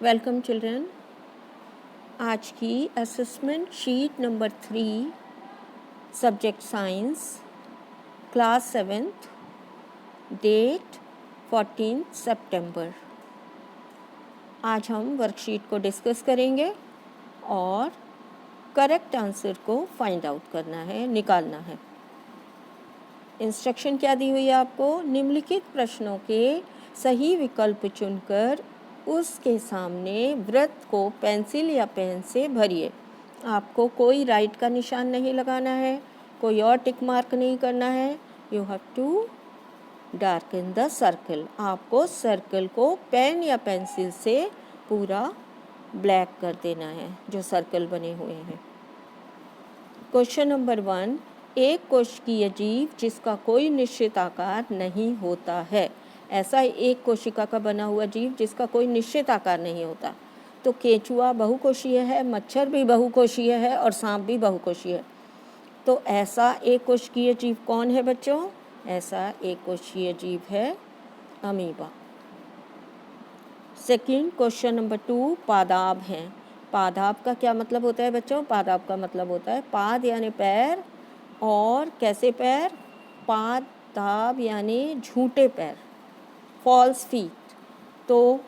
Welcome children. आज की assessment sheet number 3 subject science class 7th date 14 सितंबर। आज हम वर्कशीट को डिस्कस करेंगे और करेक्ट आंसर को फाइंड आउट करना है, निकालना है। इंस्ट्रक्शन क्या दी हुई है आपको? निम्नलिखित प्रश्नों के सही विकल्प चुनकर उसके सामने वृत्त को पेंसिल या पेन से भरिए। आपको कोई राइट का निशान नहीं लगाना है, कोई और टिक मार्क नहीं करना है। You have to darken the circle. आपको सर्कल को पेन या पेंसिल से पूरा ब्लैक कर देना है जो सर्कल बने हुए हैं। क्वेश्चन नंबर 1, एक कोशिकीय जीव जिसका कोई निश्चित आकार नहीं होता है। ऐसा एक कोशिका का बना हुआ जीव जिसका कोई निश्चित आकार नहीं होता। तो केंचुआ बहुकोशीय है, मच्छर भी बहुकोशीय है और सांप भी बहुकोशीय है। तो ऐसा एक कोशिकीय जीव कौन है बच्चों? ऐसा एक कोशिकीय जीव है अमीबा। सेकंड क्वेश्चन नंबर 2, पादाब हैं। पादाब का क्या मतलब होता है बच्चों? पादाब का मतलब होता है पाद यानी पैर, और कैसे पैर? पादाब यानी झूठे पैर, फॉल्स फीट। तो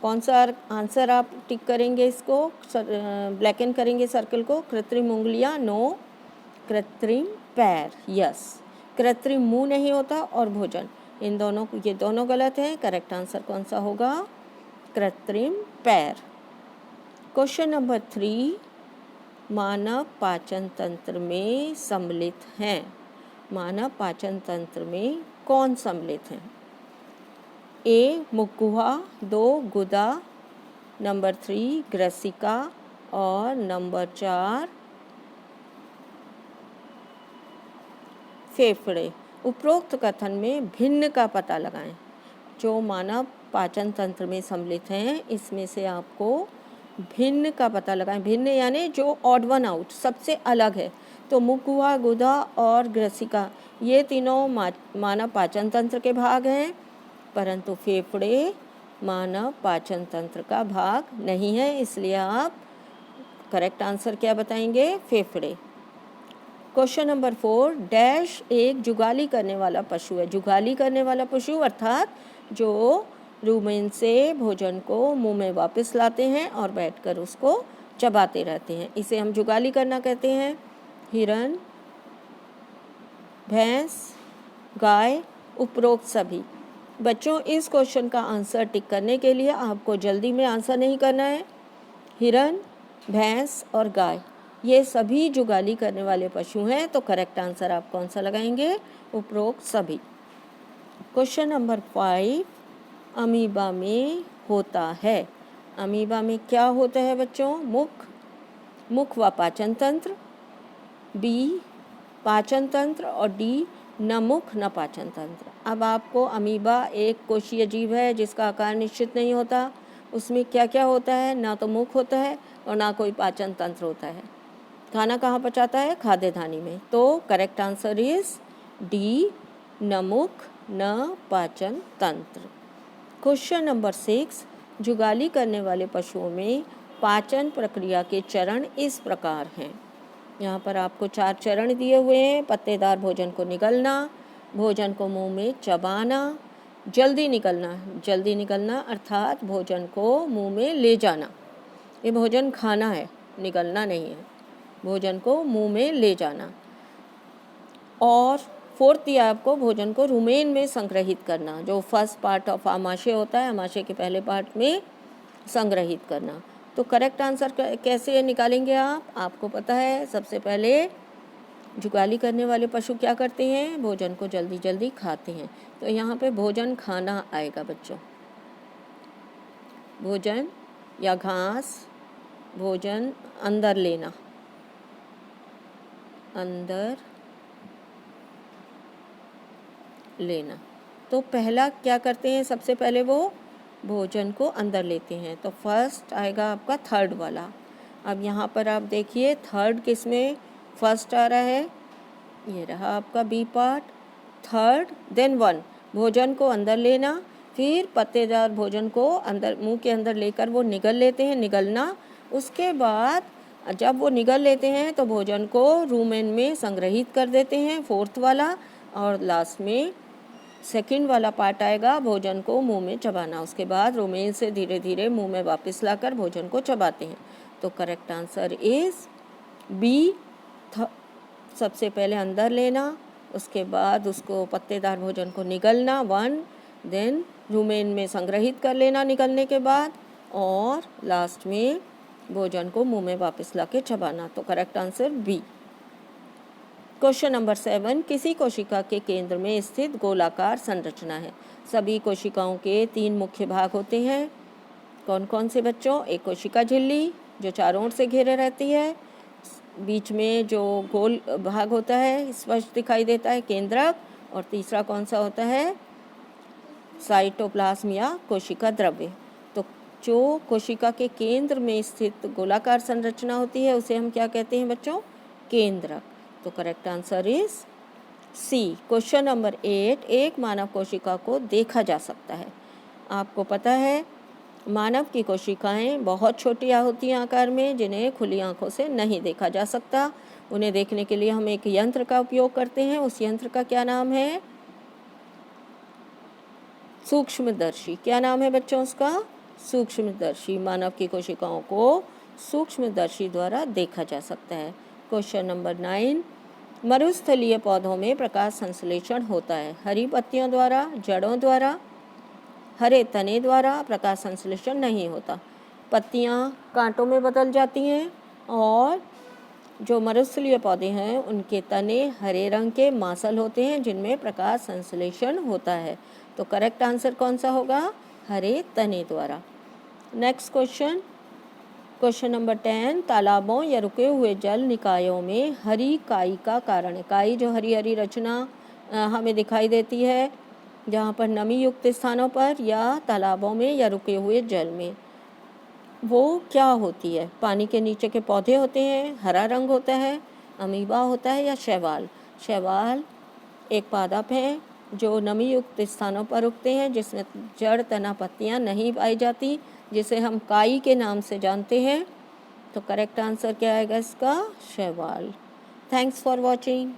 कौन सा आंसर आप टिक करेंगे? इसको ब्लैकन करेंगे सर्कल को। कृत्रिम उंगलियां, नो। कृत्रिम पैर, यस। कृत्रिम मुंह नहीं होता और भोजन, इन दोनों, ये दोनों गलत हैं। करेक्ट आंसर कौन सा होगा? कृत्रिम पैर। क्वेश्चन नंबर 3, मानव पाचन तंत्र में सम्मिलित हैं। मानव पाचन तंत्र में कौन सम्मिलित हैं? ए मुखगुहा, 2 गुदा, नंबर 3 ग्रसिका और नंबर 4 फेफड़े। उपरोक्त कथन में भिन्न का पता लगाएं। जो मानव पाचन तंत्र में सम्मिलित हैं इसमें से आपको भिन्न का पता लगाएं। भिन्न यानी जो ऑड वन आउट, सबसे अलग है। तो मुखगुहा, गुदा और ग्रसिका ये तीनों मानव पाचन तंत्र के भाग हैं, परंतु फेफड़े मानव पाचन तंत्र का भाग नहीं है। इसलिए आप करेक्ट आंसर क्या बताएंगे? फेफड़े। क्वेश्चन नंबर 4, डैश एक जुगाली करने वाला पशु है। जुगाली करने वाला पशु अर्थात जो रूमेन से भोजन को मुंह में वापस लाते हैं और बैठकर उसको चबाते रहते हैं, इसे हम जुगाली करना कहते हैं। हिरन, भैंस, गाय, उपरोक्त सभी। बच्चों इस क्वेश्चन का आंसर टिक करने के लिए आपको जल्दी में आंसर नहीं करना है। हिरन, भैंस और गाय ये सभी जुगाली करने वाले पशु हैं, तो करेक्ट आंसर आप कौन सा लगाएंगे? उपरोक्त सभी। क्वेश्चन नंबर 5, अमीबा में होता है। अमीबा में क्या होता है बच्चों? मुख व पाचन तंत्र, बी पाचन तंत्र और डी न मुख न पाचन तंत्र। अब आपको अमीबा एक कोशीय जीव है जिसका आकार निश्चित नहीं होता। उसमें क्या क्या होता है? ना तो मुख होता है और ना कोई पाचन तंत्र होता है। खाना कहाँ पचाता है? खाद्य धानी में। तो करेक्ट आंसर इज डी, न मुख न पाचन तंत्र। क्वेश्चन नंबर 6, जुगाली करने वाले पशुओं में पाचन प्रक्रिया के चरण इस प्रकार हैं। यहाँ पर आपको 4 चरण दिए हुए हैं। पत्तेदार भोजन को निगलना, भोजन को मुंह में चबाना, जल्दी निकलना अर्थात भोजन को मुंह में ले जाना। ये भोजन खाना है, निगलना नहीं है। भोजन को मुंह में ले जाना। और 4th दिया आपको भोजन को रुमेन में संग्रहित करना, जो फर्स्ट पार्ट ऑफ आमाशय होता है, आमाशय के पहले पार्ट में संग्रहित करना। तो करेक्ट आंसर कैसे निकालेंगे आप? आपको पता है सबसे पहले जुगाली करने वाले पशु क्या करते हैं? भोजन को जल्दी जल्दी खाते हैं। तो यहाँ पे भोजन खाना आएगा बच्चों। भोजन या घास, भोजन अंदर लेना, अंदर लेना। तो पहला क्या करते हैं? सबसे पहले वो भोजन को अंदर लेते हैं। तो फर्स्ट आएगा आपका थर्ड वाला। अब यहाँ पर आप देखिए थर्ड किस में फर्स्ट आ रहा है? ये रहा आपका बी पार्ट। थर्ड देन 1, भोजन को अंदर लेना, फिर पत्तेदार भोजन को अंदर मुंह के अंदर लेकर वो निगल लेते हैं, निगलना। उसके बाद जब वो निगल लेते हैं तो भोजन को रूमेन में संग्रहित कर देते हैं, फोर्थ वाला। और लास्ट में सेकंड वाला पार्ट आएगा, भोजन को मुंह में चबाना। उसके बाद रूमेन से धीरे धीरे मुंह में वापस लाकर भोजन को चबाते हैं। तो करेक्ट आंसर इज बी। सबसे पहले अंदर लेना, उसके बाद उसको पत्तेदार भोजन को निगलना 1, देन रूमेन में संग्रहित कर लेना निकलने के बाद, और लास्ट में भोजन को मुंह में वापस लाके चबाना। तो correct answer B. Question number 7, किसी कोशिका के केंद्र में स्थित गोलाकार संरचना है। सभी कोशिकाओं के 3 मुख्य भाग होते हैं। कौन कौन से बच्चों? एक कोशिका झिल्ली जो चारों ओर से घेरे रहती है, बीच में जो गोल भाग होता है स्पष्ट दिखाई देता है, केंद्रक। और तीसरा कौन सा होता है? साइटोप्लाज्म या कोशिका द्रव्य। तो जो कोशिका के केंद्र में स्थित गोलाकार संरचना होती है उसे हम क्या कहते हैं बच्चों? केंद्रक। तो correct answer is C. Question number 8, एक मानव कोशिका को देखा जा सकता है। आपको पता है मानव की कोशिकाएं बहुत छोटी होती हैं आकार में, जिन्हें खुली आंखों से नहीं देखा जा सकता। उन्हें देखने के लिए हम एक यंत्र का उपयोग करते हैं। उस यंत्र का क्या नाम है? सूक्ष्मदर्शी। क्या नाम है बच्चों उसका? सूक्ष्मदर्शी। मानव की कोशिकाओं को सूक्ष्मदर्शी द्वारा देखा जा सकता है। क्वेश्चन नंबर 9, मरुस्थलीय पौधों में प्रकाश संश्लेषण होता है। हरी पत्तियों द्वारा, जड़ों द्वारा, हरे तने द्वारा प्रकाश संश्लेषण नहीं होता। पत्तियां कांटों में बदल जाती हैं और जो मरुस्थलीय पौधे हैं उनके तने हरे रंग के मांसल होते हैं जिनमें प्रकाश संश्लेषण होता है। तो करेक्ट आंसर कौन सा होगा? हरे तने द्वारा। नेक्स्ट क्वेश्चन, क्वेश्चन नंबर 10, तालाबों या रुके हुए जल निकायों में हरी काई का कारण है। काई जो हरी हरी रचना हमें दिखाई देती है जहाँ पर नमी युक्त स्थानों पर या तालाबों में या रुके हुए जल में, वो क्या होती है? पानी के नीचे के पौधे होते हैं, हरा रंग होता है, अमीबा होता है या शैवाल? शैवाल एक पादप है जो नमी युक्त स्थानों पर उगते हैं, जिसमें जड़, तना, पत्तियां नहीं पाई जाती, जिसे हम काई के नाम से जानते हैं। तो करेक्ट आंसर क्या आएगा इसका? शैवाल। Thanks for watching.